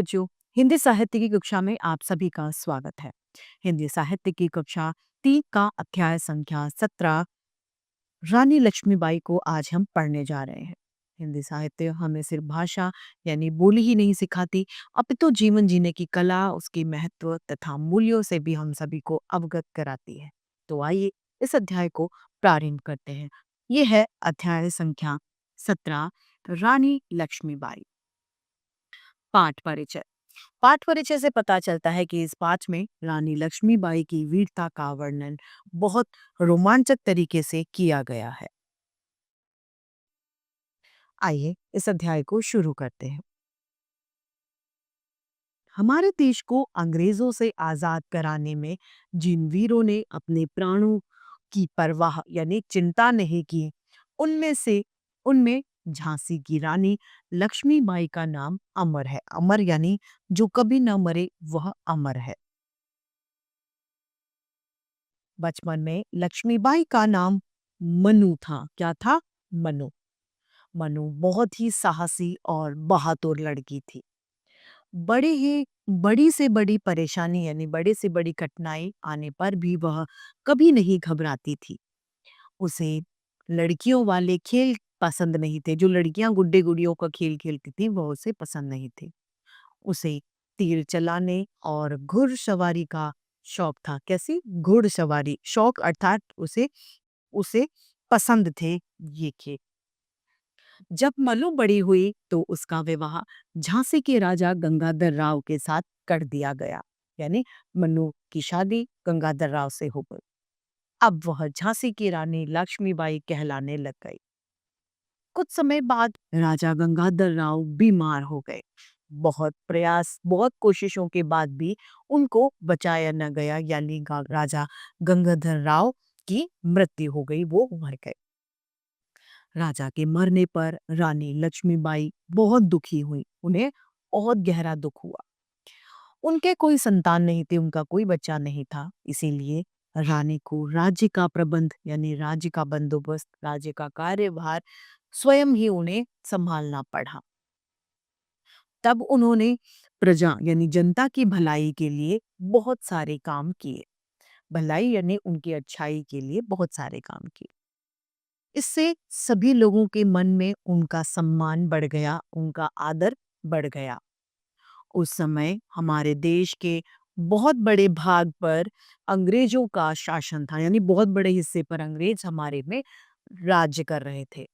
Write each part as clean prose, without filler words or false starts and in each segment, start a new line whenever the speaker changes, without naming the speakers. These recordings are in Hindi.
बच्चों, हिंदी साहित्य की कक्षा में आप सभी का स्वागत है। हिंदी साहित्य की कक्षा 3 का अध्याय संख्या 17 रानी लक्ष्मीबाई को आज हम पढ़ने जा रहे हैं। हिंदी साहित्य हमें सिर्फ भाषा यानी बोली ही नहीं सिखाती, अपितु जीवन जीने की कला, उसकी महत्व तथा मूल्यों से भी हम सभी को अवगत कराती है। तो आइए इस अध्याय को प्रारंभ करते हैं। ये है अध्याय संख्या 17 रानी लक्ष्मीबाई। पाठ परिचय। पाठ परिचय से पता चलता है कि इस पाठ में रानी लक्ष्मीबाई की वीरता का वर्णन बहुत रोमांचक तरीके से किया गया है। आइए इस अध्याय को शुरू करते हैं। हमारे देश को अंग्रेजों से आजाद कराने में जिन वीरों ने अपने प्राणों की परवाह यानी चिंता नहीं की, उनमें झांसी की रानी लक्ष्मीबाई का नाम अमर है। अमर यानी जो कभी न मरे, वह अमर है। बचपन में लक्ष्मीबाई का नाम मनु था। क्या था? मनु। मनु बहुत ही साहसी और बहादुर लड़की थी। बड़ी से बड़ी परेशानी यानी बड़े से बड़ी कठिनाई आने पर भी वह कभी नहीं घबराती थी। उसे लड़कियों वाले खेल पसंद नहीं थे। जो लड़कियां गुड्डे गुड़ियों का खेल खेलती थी, वह उसे पसंद नहीं थे। उसे तीर चलाने और घुड़सवारी का शौक था। कैसी? घुड़सवारी शौक, अर्थात उसे उसे पसंद थे ये खेल। जब मनु बड़ी हुई तो उसका विवाह झांसी के राजा गंगाधर राव के साथ कर दिया गया। यानी मनु की शादी गंगाधर राव से हो गई। अब वह झांसी की रानी लक्ष्मीबाई कहलाने लग गई। कुछ समय बाद राजा गंगाधर राव बीमार हो गए। बहुत प्रयास, बहुत कोशिशों के बाद भी उनको बचाया न गया, यानी राजा गंगाधर राव की मृत्यु हो गई, वो मर गए। राजा के मरने पर रानी लक्ष्मीबाई बहुत दुखी हुई। उन्हें बहुत गहरा दुख हुआ। उनके कोई संतान नहीं थे, उनका कोई बच्चा नहीं था। इसीलिए रानी को राज्य का प्रबंध यानी राज्य का बंदोबस्त, राज्य का कार्यभार स्वयं ही उन्हें संभालना पड़ा। तब उन्होंने प्रजा यानी जनता की भलाई के लिए बहुत सारे काम किए। भलाई यानी उनकी अच्छाई के लिए बहुत सारे काम किए। इससे सभी लोगों के मन में उनका सम्मान बढ़ गया, उनका आदर बढ़ गया। उस समय हमारे देश के बहुत बड़े भाग पर अंग्रेजों का शासन था, यानी बहुत बड़े हिस्से पर अंग्रेज हमारे में राज्य कर रहे थे।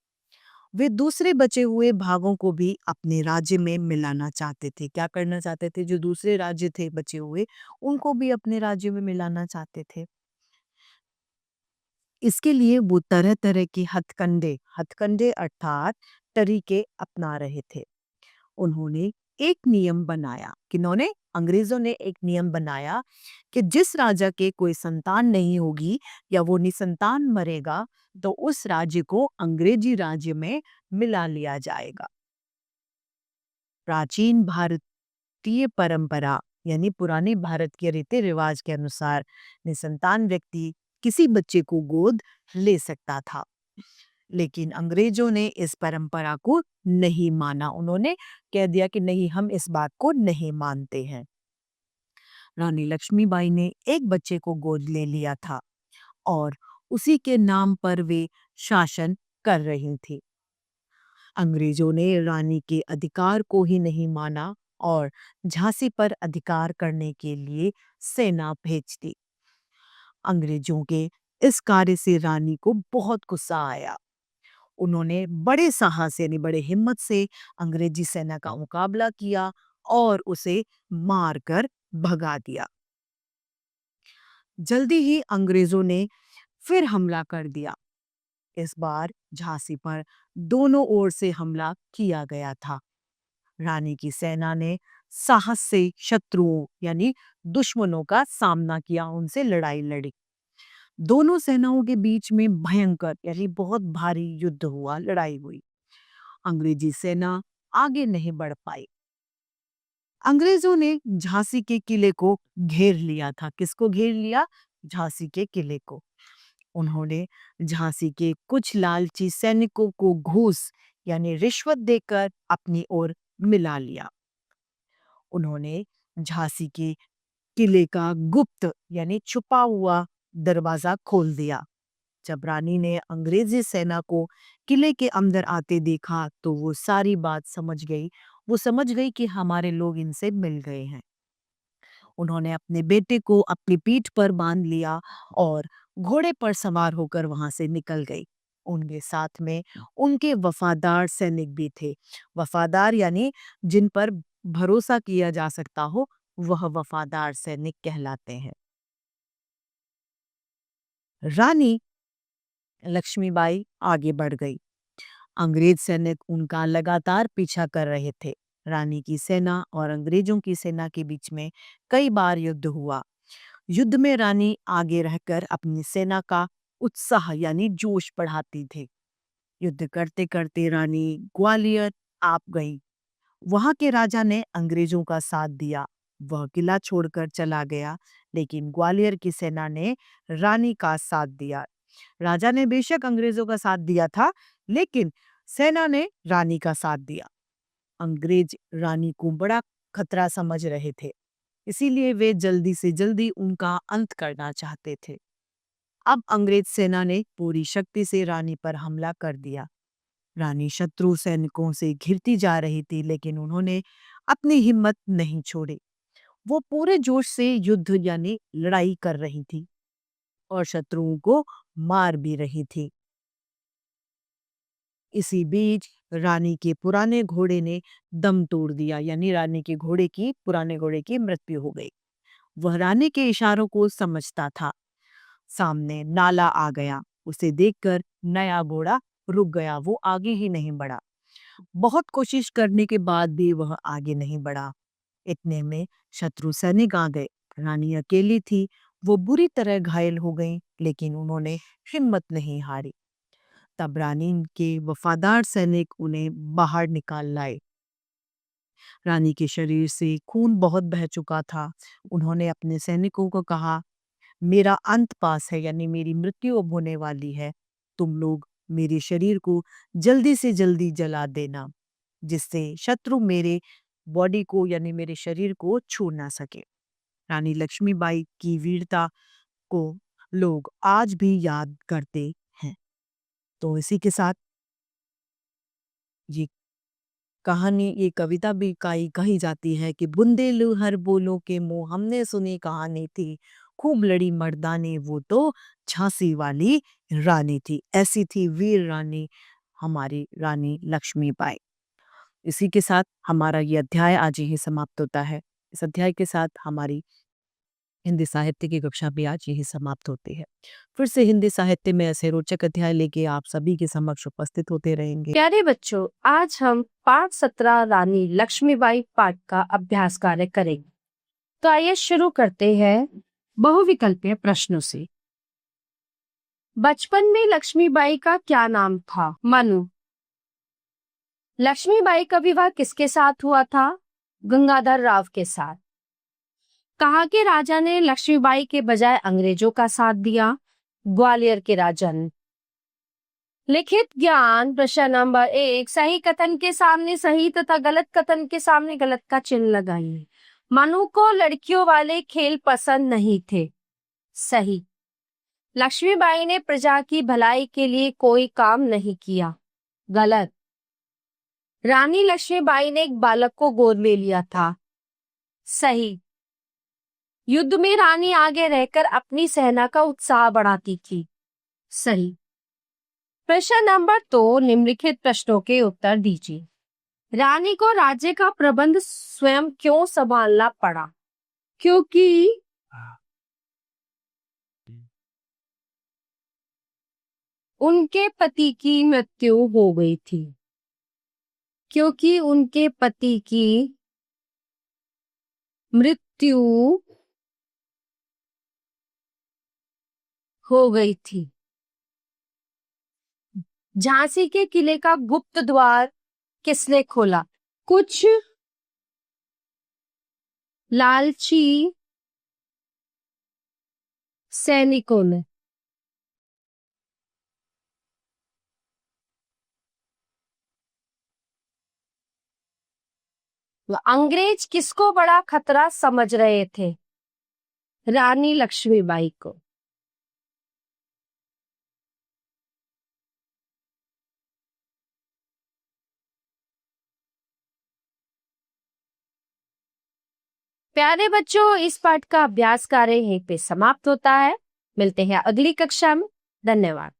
वे दूसरे बचे हुए भागों को भी अपने राज्य में मिलाना चाहते थे। क्या करना चाहते थे? जो दूसरे राज्य थे बचे हुए, उनको भी अपने राज्य में मिलाना चाहते थे। इसके लिए वो तरह तरह के हथकंडे हथकंडे अर्थात तरीके अपना रहे थे। उन्होंने एक नियम बनाया। किन्होंने? अंग्रेजों ने एक नियम बनाया कि जिस राजा के कोई संतान नहीं होगी या वो निसंतान मरेगा, तो उस राज्य को अंग्रेजी राज्य में मिला लिया जाएगा। प्राचीन भारतीय परंपरा यानी पुरानी भारत के रीति रिवाज के अनुसार निसंतान व्यक्ति किसी बच्चे को गोद ले सकता था। लेकिन अंग्रेजों ने इस परंपरा को नहीं माना। उन्होंने कह दिया कि नहीं, हम इस बात को नहीं मानते हैं। रानी लक्ष्मीबाई ने एक बच्चे को गोद ले लिया था और उसी के नाम पर वे शासन कर रही थी। अंग्रेजों ने रानी के अधिकार को ही नहीं माना और झांसी पर अधिकार करने के लिए सेना भेज दी। अंग्रेजों के इस कार्य से रानी को बहुत गुस्सा आया। उन्होंने बड़े साहस यानी बड़े हिम्मत से अंग्रेजी सेना का मुकाबला किया और उसे मारकर भगा दिया। जल्दी ही अंग्रेजों ने फिर हमला कर दिया। इस बार झांसी पर दोनों ओर से हमला किया गया था। रानी की सेना ने साहस से शत्रुओं यानी दुश्मनों का सामना किया, उनसे लड़ाई लड़ी। दोनों सेनाओं के बीच में भयंकर यानी बहुत भारी युद्ध हुआ, लड़ाई हुई। अंग्रेजी सेना आगे नहीं बढ़ पाई। अंग्रेजों ने झांसी के किले को घेर लिया था। किसको घेर लिया? झांसी के किले को। उन्होंने झांसी के कुछ लालची सैनिकों को घूस यानी रिश्वत देकर अपनी ओर मिला लिया। उन्होंने झांसी के किले का गुप्त यानी छुपा हुआ दरवाजा खोल दिया। जब रानी ने अंग्रेजी सेना को किले के अंदर आते देखा तो वो सारी बात समझ गई। वो समझ गई कि हमारे लोग इनसे मिल गए हैं। उन्होंने अपने बेटे को अपनी पीठ पर बांध लिया और घोड़े पर सवार होकर वहां से निकल गई। उनके साथ में उनके वफादार सैनिक भी थे। वफादार यानी जिन पर भरोसा किया जा सकता हो, वह वफादार सैनिक कहलाते हैं। रानी लक्ष्मीबाई आगे बढ़ गई। अंग्रेज सैनिक उनका लगातार पीछा कर रहे थे। रानी की सेना और अंग्रेजों की सेना के बीच में कई बार युद्ध हुआ। युद्ध में रानी आगे रहकर अपनी सेना का उत्साह यानी जोश बढ़ाती थी। युद्ध करते करते रानी ग्वालियर आप गई। वहां के राजा ने अंग्रेजों का साथ दिया। वह किला छोड़कर चला गया, लेकिन ग्वालियर की सेना ने रानी का साथ दिया। राजा ने बेशक अंग्रेजों का साथ दिया था, लेकिन सेना ने रानी का साथ दिया। अंग्रेज रानी को बड़ा खतरा समझ रहे थे, इसीलिए वे जल्दी से जल्दी उनका अंत करना चाहते थे। अब अंग्रेज सेना ने पूरी शक्ति से रानी पर हमला कर दिया। रानी शत्रु सैनिकों से घिरती जा रही थी, लेकिन उन्होंने अपनी हिम्मत नहीं छोड़ी। वो पूरे जोश से युद्ध यानी लड़ाई कर रही थी और शत्रुओं को मार भी रही थी। इसी बीच रानी के पुराने घोड़े ने दम तोड़ दिया, यानी रानी के पुराने घोड़े की मृत्यु हो गई। वह रानी के इशारों को समझता था। सामने नाला आ गया। उसे देखकर नया घोड़ा रुक गया, वो आगे ही नहीं बढ़ा। बहुत कोशिश करने के बाद भी वह आगे नहीं बढ़ा। इतने में शत्रु सैनिक आ गए। रानी अकेली थी। वो बुरी तरह घायल हो गई, लेकिन उन्होंने हिम्मत नहीं हारी। तब रानी के वफादार सैनिक उन्हें बाहर निकाल लाए। रानी के शरीर से खून बहुत बह चुका था। उन्होंने अपने सैनिकों को कहा, मेरा अंत पास है, यानी मेरी मृत्यु अब होने वाली है। तुम लोग मेरे शरीर को जल्दी से जल्दी जला देना, जिससे शत्रु मेरे बॉडी को यानी मेरे शरीर को छू ना सके। रानी लक्ष्मीबाई की वीरता को लोग आज भी याद करते हैं। तो इसी के साथ ये कहानी, ये कविता भी कही जाती है कि बुंदेलू हर बोलो के मुंह हमने सुनी कहानी थी, खूब लड़ी मर्दानी वो तो झांसी वाली रानी थी। ऐसी थी वीर रानी हमारी रानी लक्ष्मीबाई। इसी के साथ हमारा ये अध्याय आज यही समाप्त होता है। इस अध्याय के साथ हमारी हिंदी साहित्य की कक्षा भी आज यही समाप्त होती है। फिर से हिंदी साहित्य में ऐसे रोचक अध्याय लेके आप सभी के समक्ष उपस्थित होते रहेंगे।
प्यारे बच्चों, आज हम पाठ 17 रानी लक्ष्मीबाई पाठ का अभ्यास कार्य करेंगे। तो आइए शुरू करते हैं बहुविकल्पीय प्रश्नों से। बचपन में लक्ष्मीबाई का क्या नाम था? मनु। लक्ष्मीबाई का विवाह किसके साथ हुआ था? गंगाधर राव के साथ। कहाँ के राजा ने लक्ष्मीबाई के बजाय अंग्रेजों का साथ दिया? ग्वालियर के राजा ने। लिखित ज्ञान प्रश्न नंबर 1, सही कथन के सामने सही तथा गलत कथन के सामने गलत का चिन्ह लगाइए। मनु को लड़कियों वाले खेल पसंद नहीं थे। सही। लक्ष्मीबाई ने प्रजा की भलाई के लिए कोई काम नहीं किया। गलत। रानी लक्ष्मीबाई ने एक बालक को गोद में लिया था। सही। युद्ध में रानी आगे रहकर अपनी सेना का उत्साह बढ़ाती थी। सही। प्रश्न नंबर 2, निम्नलिखित प्रश्नों के उत्तर दीजिए। रानी को राज्य का प्रबंध स्वयं क्यों संभालना पड़ा? क्योंकि उनके पति की मृत्यु हो गई थी। क्योंकि उनके पति की मृत्यु हो गई थी। झांसी के किले का गुप्त द्वार किसने खोला? कुछ लालची सैनिकों ने। अंग्रेज किसको बड़ा खतरा समझ रहे थे? रानी लक्ष्मीबाई को। प्यारे बच्चों, इस पाठ का अभ्यास कार्य यहीं पे समाप्त होता है। मिलते हैं अगली कक्षा में। धन्यवाद।